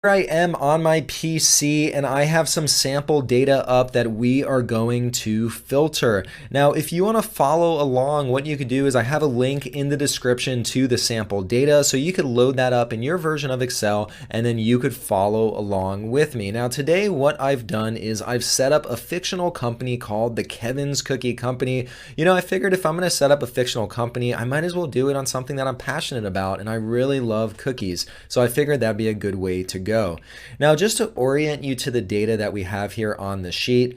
I am on my PC and I have some sample data up that we are going to filter. Now, if you want to follow along, what you could do is I have a link in the description to the sample data, so you could load that up in your version of Excel and then you could follow along with me. Now, today what I've done is I've set up a fictional company called the Kevin's Cookie Company. I figured if I'm going to set up a fictional company, I might as well do it on something that I'm passionate about, and I really love cookies. So I figured that'd be a good way to go. Now, just to orient you to the data that we have here on the sheet,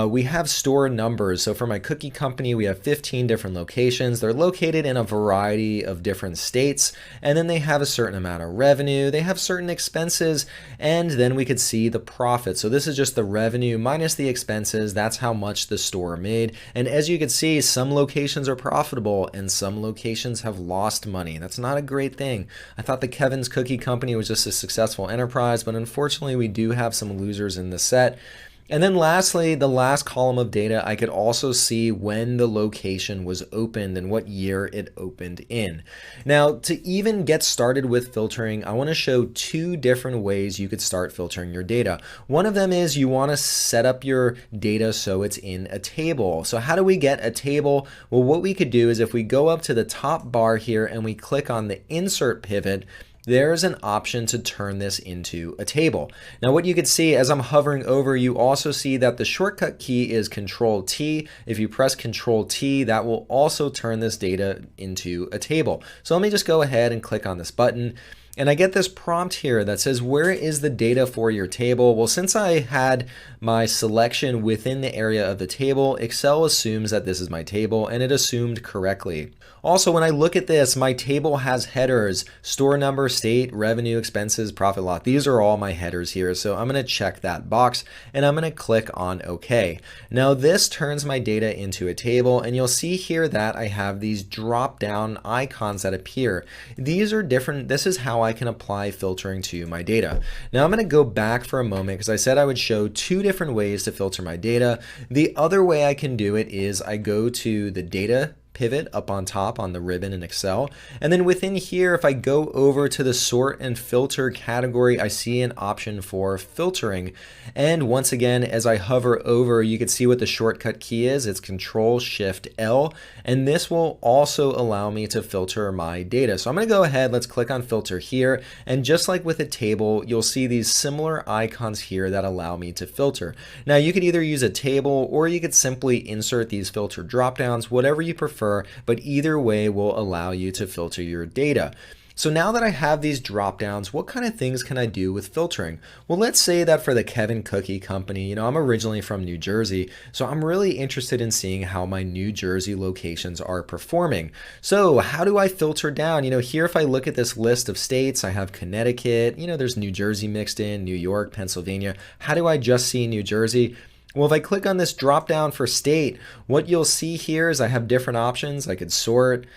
we have store numbers. So for my cookie company, we have 15 different locations. They're located in a variety of different states, and then they have a certain amount of revenue. They have certain expenses, and then we could see the profit. So this is just the revenue minus the expenses. That's how much the store made. And as you can see, some locations are profitable and some locations have lost money. That's not a great thing. I thought the Kevin's Cookie Company was just a successful enterprise, but unfortunately we do have some losers in the set. And then lastly, the last column of data, I could also see when the location was opened and what year it opened in. Now, to even get started with filtering, I want to show two different ways you could start filtering your data. One of them is you want to set up your data so it's in a table. So how do we get a table? Well, what we could do is if we go up to the top bar here and we click on the insert pivot, there's an option to turn this into a table. Now what you can see as I'm hovering over, you also see that the shortcut key is Control T. If you press Control T, that will also turn this data into a table. So let me just go ahead and click on this button. And I get this prompt here that says, where is the data for your table? Well, since I had my selection within the area of the table, Excel assumes that this is my table, and it assumed correctly. Also, when I look at this, my table has headers: store number, state, revenue, expenses, profit loss. These are all my headers here. So I'm going to check that box and I'm going to click on OK. Now this turns my data into a table, and you'll see here that I have these drop down icons that appear. These are different. This is how I can apply filtering to my data. Now I'm going to go back for a moment because I said I would show two different ways to filter my data. The other way I can do it is I go to the data pivot up on top on the ribbon in Excel. And then within here, if I go over to the sort and filter category, I see an option for filtering. And once again, as I hover over, you can see what the shortcut key is. It's Control Shift L. And this will also allow me to filter my data. So I'm going to go ahead, let's click on filter here. And just like with a table, you'll see these similar icons here that allow me to filter. Now you could either use a table or you could simply insert these filter dropdowns, whatever you prefer, but either way will allow you to filter your data. So now that I have these drop downs, what kind of things can I do with filtering? Well, let's say that for the Kevin Cookie Company, I'm originally from New Jersey, so I'm really interested in seeing how my New Jersey locations are performing. So how do I filter down? Here if I look at this list of states, I have Connecticut, there's New Jersey mixed in, New York, Pennsylvania. How do I just see New Jersey? Well, if I click on this drop down for state, what you'll see here is I have different options. I could sort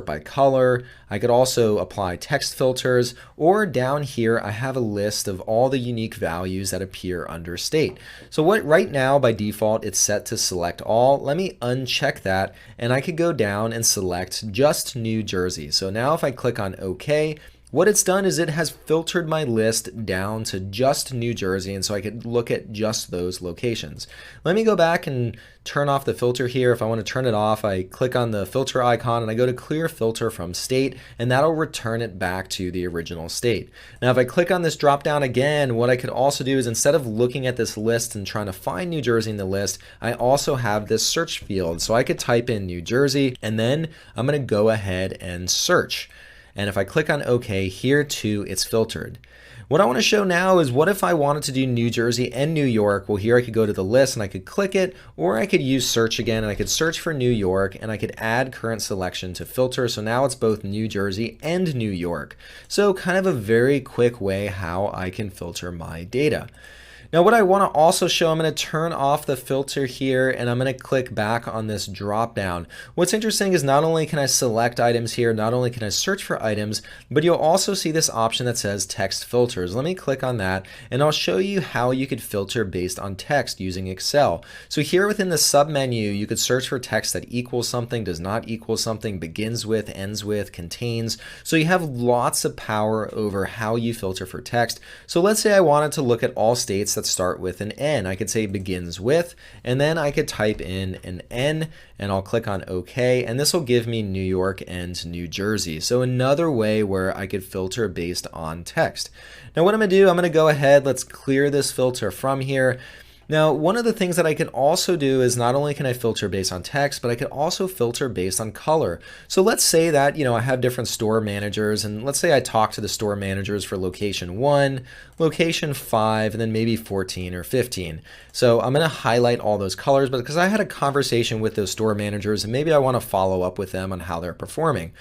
by color, I could also apply text filters, or down here I have a list of all the unique values that appear under state. So right now by default it's set to select all. Let me uncheck that and I could go down and select just New Jersey. So now if I click on OK, what it's done is it has filtered my list down to just New Jersey, and so I could look at just those locations. Let me go back and turn off the filter here. If I want to turn it off, I click on the filter icon and I go to clear filter from state, and that'll return it back to the original state. Now if I click on this drop down again, what I could also do is instead of looking at this list and trying to find New Jersey in the list, I also have this search field. So I could type in New Jersey and then I'm going to go ahead and search. And if I click on OK, here too it's filtered. What I want to show now is what if I wanted to do New Jersey and New York? Well, here I could go to the list and I could click it, or I could use search again and I could search for New York and I could add current selection to filter. So now it's both New Jersey and New York. So kind of a very quick way how I can filter my data. Now what I want to also show, I'm going to turn off the filter here and I'm going to click back on this drop down. What's interesting is not only can I select items here, not only can I search for items, but you'll also see this option that says text filters. Let me click on that and I'll show you how you could filter based on text using Excel. So here within the sub menu, you could search for text that equals something, does not equal something, begins with, ends with, contains. So you have lots of power over how you filter for text. So let's say I wanted to look at all states that start with an N. I could say begins with, and then I could type in an N and I'll click on OK, and this will give me New York and New Jersey. So another way where I could filter based on text. Now what I'm going to do, I'm going to go ahead, let's clear this filter from here. Now, one of the things that I can also do is not only can I filter based on text, but I can also filter based on color. So let's say that, I have different store managers, and let's say I talk to the store managers for location 1, location 5, and then maybe 14 or 15. So I'm going to highlight all those colors, but because I had a conversation with those store managers and maybe I want to follow up with them on how they're performing.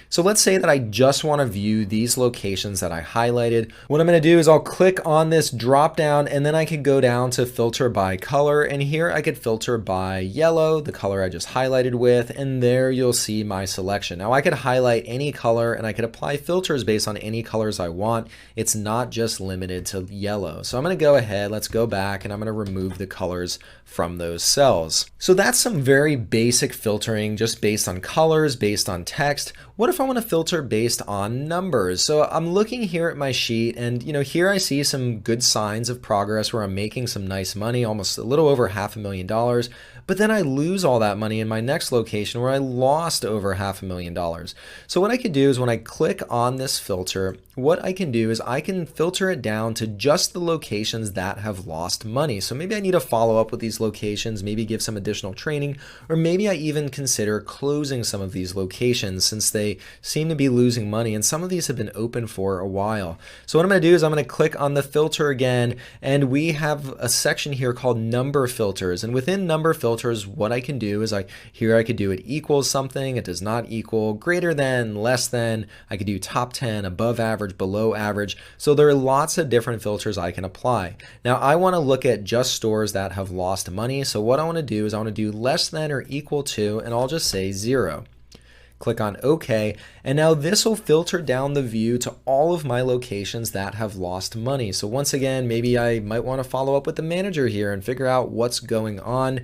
So let's say that I just want to view these locations that I highlighted. What I'm going to do is I'll click on this drop down and then I could go down to filter by color, and here I could filter by yellow, the color I just highlighted with, and there you'll see my selection. Now I could highlight any color and I could apply filters based on any colors I want. It's not just limited to yellow. So I'm going to go ahead, let's go back, and I'm going to remove the colors from those cells. So that's some very basic filtering just based on colors, based on text. What if I want to filter based on numbers? So I'm looking here at my sheet and here I see some good signs of progress where I'm making some nice money, almost a little over $500,000. But then I lose all that money in my next location where I lost over $500,000. So what I could do is when I click on this filter, what I can do is I can filter it down to just the locations that have lost money. So maybe I need to follow up with these locations, maybe give some additional training, or maybe I even consider closing some of these locations since they seem to be losing money and some of these have been open for a while. So what I'm going to do is I'm going to click on the filter again, and we have a section here called number filters, and within number filters what I can do is here I could do it equals something, it does not equal, greater than, less than, I could do top 10, above average, below average. So there are lots of different filters I can apply. Now I want to look at just stores that have lost money. So what I want to do is I want to do less than or equal to, and I'll just say 0. Click on OK, and now this will filter down the view to all of my locations that have lost money. So once again, maybe I might want to follow up with the manager here and figure out what's going on.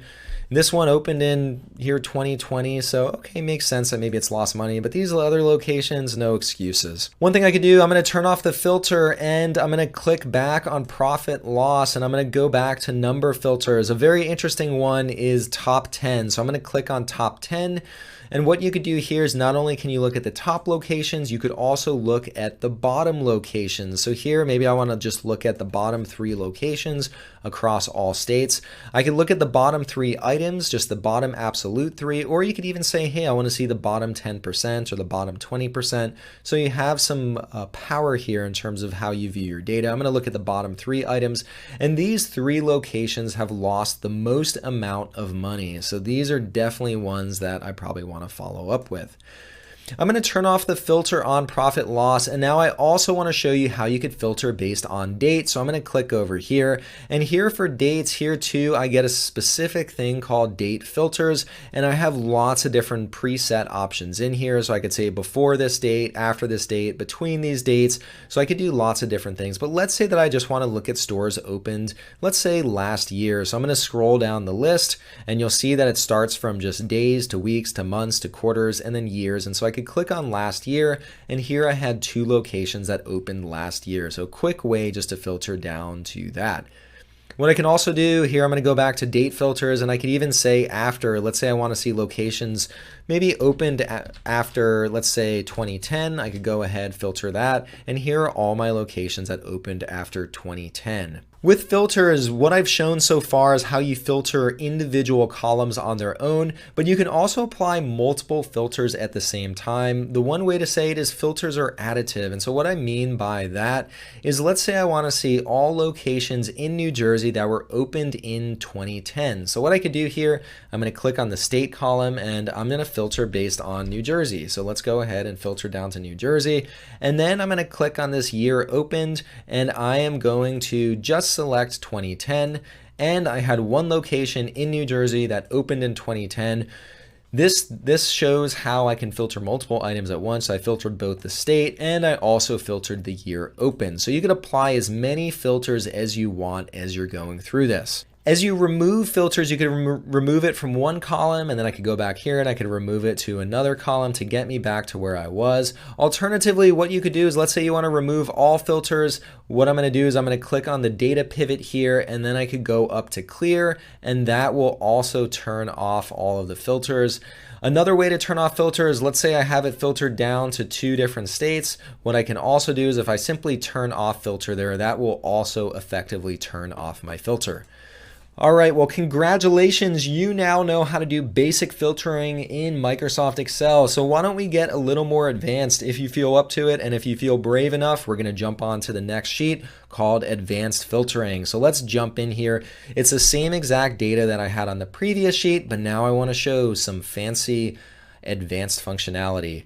This one opened in here 2020, so okay, makes sense that maybe it's lost money, but these other locations, no excuses. One thing I could do, I'm going to turn off the filter and I'm going to click back on profit loss, and I'm going to go back to number filters. A very interesting one is top 10. So I'm going to click on top 10. And what you could do here is not only can you look at the top locations, you could also look at the bottom locations. So here, maybe I want to just look at the bottom 3 locations across all states. I could look at the bottom 3 items, just the bottom absolute 3, or you could even say, hey, I want to see the bottom 10% or the bottom 20%. So you have some power here in terms of how you view your data. I'm going to look at the bottom 3 items, and these 3 locations have lost the most amount of money. So these are definitely ones that I probably want to follow up with. I'm going to turn off the filter on profit loss, and now I also want to show you how you could filter based on date. So I'm going to click over here, and here for dates, here too I get a specific thing called date filters, and I have lots of different preset options in here. So I could say before this date, after this date, between these dates. So I could do lots of different things, but let's say that I just want to look at stores opened, let's say last year. So I'm going to scroll down the list, and you'll see that it starts from just days to weeks to months to quarters and then years. And so I could click on last year, and here I had 2 locations that opened last year. So quick way just to filter down to that. What I can also do here, I'm going to go back to date filters, and I could even say after. Let's say I want to see locations maybe opened after, let's say 2010. I could go ahead, filter that, and here are all my locations that opened after 2010. With filters, what I've shown so far is how you filter individual columns on their own, but you can also apply multiple filters at the same time. The one way to say it is filters are additive. And so what I mean by that is, let's say I want to see all locations in New Jersey that were opened in 2010. So what I could do here, I'm going to click on the state column and I'm going to filter based on New Jersey. So let's go ahead and filter down to New Jersey. And then I'm going to click on this year opened, and I am going to just select 2010, and I had one location in New Jersey that opened in 2010. This shows how I can filter multiple items at once. I filtered both the state and I also filtered the year open. So you can apply as many filters as you want as you're going through this. As you remove filters, you can remove it from one column, and then I could go back here and I could remove it to another column to get me back to where I was. Alternatively, what you could do is, let's say you want to remove all filters. What I'm going to do is I'm going to click on the data pivot here, and then I could go up to clear, and that will also turn off all of the filters. Another way to turn off filters, let's say I have it filtered down to 2 different states. What I can also do is if I simply turn off filter there, that will also effectively turn off my filter. All right, well, congratulations. You now know how to do basic filtering in Microsoft Excel. So why don't we get a little more advanced if you feel up to it, and if you feel brave enough, we're going to jump on to the next sheet called advanced filtering. So let's jump in here. It's the same exact data that I had on the previous sheet, but now I want to show some fancy advanced functionality.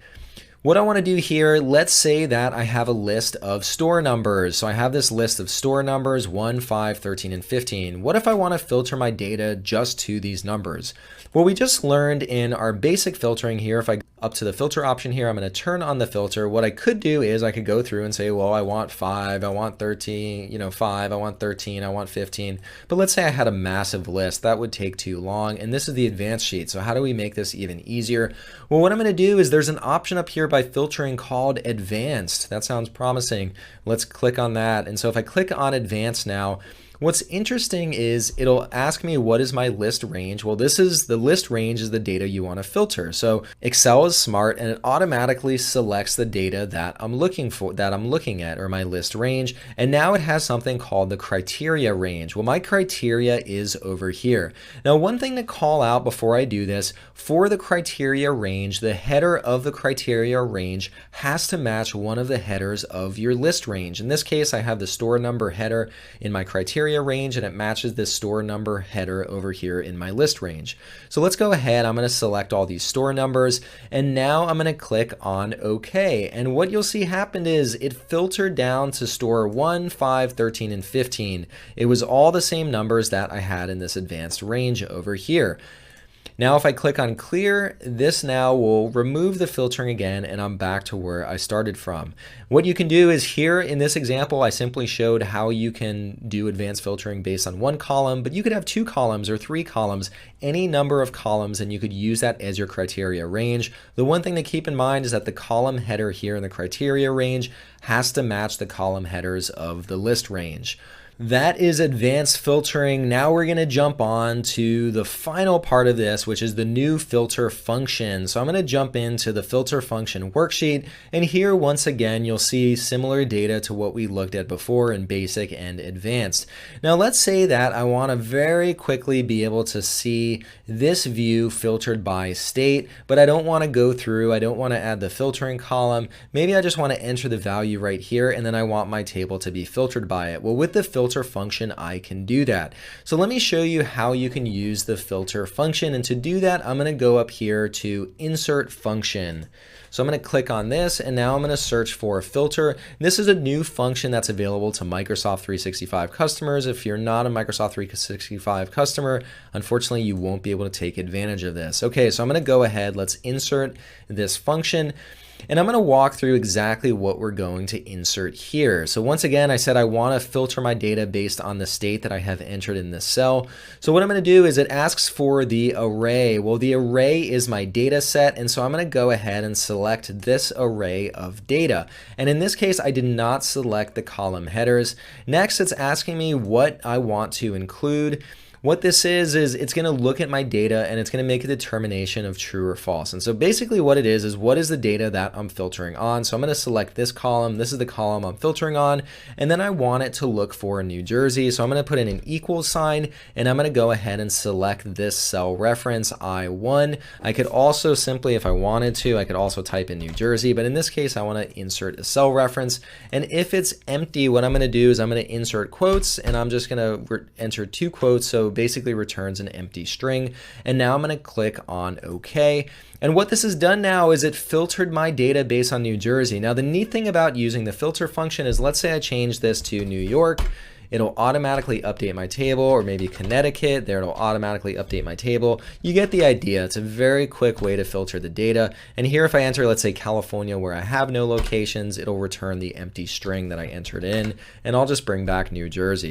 What I want to do here, let's say that I have a list of store numbers. So I have this list of store numbers 1, 5, 13, and 15. What if I want to filter my data just to these numbers? Well, we just learned in our basic filtering here, if I go up to the filter option here, I'm going to turn on the filter. What I could do is I could go through and say, well, I want 5, I want 13, 5, I want 13, I want 15. But let's say I had a massive list. That would take too long. And this is the advanced sheet. So how do we make this even easier? Well, what I'm going to do is there's an option up here by filtering called advanced. That sounds promising. Let's click on that. And so if I click on advanced now, what's interesting is it'll ask me what is my list range. Well, this is the list range is the data you want to filter. So Excel is smart and it automatically selects the data that I'm looking at, or my list range. And now it has something called the criteria range. Well, my criteria is over here. Now, one thing to call out before I do this, for the criteria range, the header of the criteria range has to match one of the headers of your list range. In this case, I have the store number header in my criteria range, and it matches this store number header over here in my list range. So let's go ahead. I'm going to select all these store numbers, and now I'm going to click on OK. And what you'll see happened is it filtered down to store 1, 5, 13, and 15. It was all the same numbers that I had in this advanced range over here. Now, if I click on clear, this now will remove the filtering again, and I'm back to where I started from. What you can do is here in this example, I simply showed how you can do advanced filtering based on one column, but you could have 2 columns or 3 columns, any number of columns, and you could use that as your criteria range. The one thing to keep in mind is that the column header here in the criteria range has to match the column headers of the list range. That is advanced filtering. Now we're going to jump on to the final part of this, which is the new filter function. So I'm going to jump into the filter function worksheet. And here, once again, you'll see similar data to what we looked at before in basic and advanced. Now, let's say that I want to very quickly be able to see this view filtered by state, but I don't want to go through. I don't want to add the filtering column. Maybe I just want to enter the value right here, and then I want my table to be filtered by it. Well, with the filter function, I can do that. So let me show you how you can use the filter function. And to do that, I'm going to go up here to insert function. So I'm going to click on this, and now I'm going to search for a filter. This is a new function that's available to Microsoft 365 customers. If you're not a Microsoft 365 customer, unfortunately, you won't be able to take advantage of this. Okay, so I'm going to go ahead. Let's insert this function. And I'm going to walk through exactly what we're going to insert here. So once again, I said I want to filter my data based on the state that I have entered in this cell. So what I'm going to do is it asks for the array. Well, the array is my data set, and so I'm going to go ahead and select this array of data. And in this case, I did not select the column headers. Next, it's asking me what I want to include. What this is it's going to look at my data and it's going to make a determination of true or false. And so basically what it is what is the data that I'm filtering on. So I'm going to select this column. This is the column I'm filtering on. And then I want it to look for New Jersey. So I'm going to put in an equal sign, and I'm going to go ahead and select this cell reference, I1. I could also simply, if I wanted to, I could also type in New Jersey. But in this case, I want to insert a cell reference. And if it's empty, what I'm going to do is I'm going to insert quotes, and I'm just going to enter 2 quotes. So basically returns an empty string. And now I'm going to click on OK. And what this has done now is it filtered my data based on New Jersey. Now, the neat thing about using the filter function is, let's say I change this to New York. it'll automatically update my table, or maybe Connecticut, there it'll automatically update my table. You get the idea. It's a very quick way to filter the data. And here if I enter, let's say California, where I have no locations, it'll return the empty string that I entered in, and I'll just bring back New Jersey.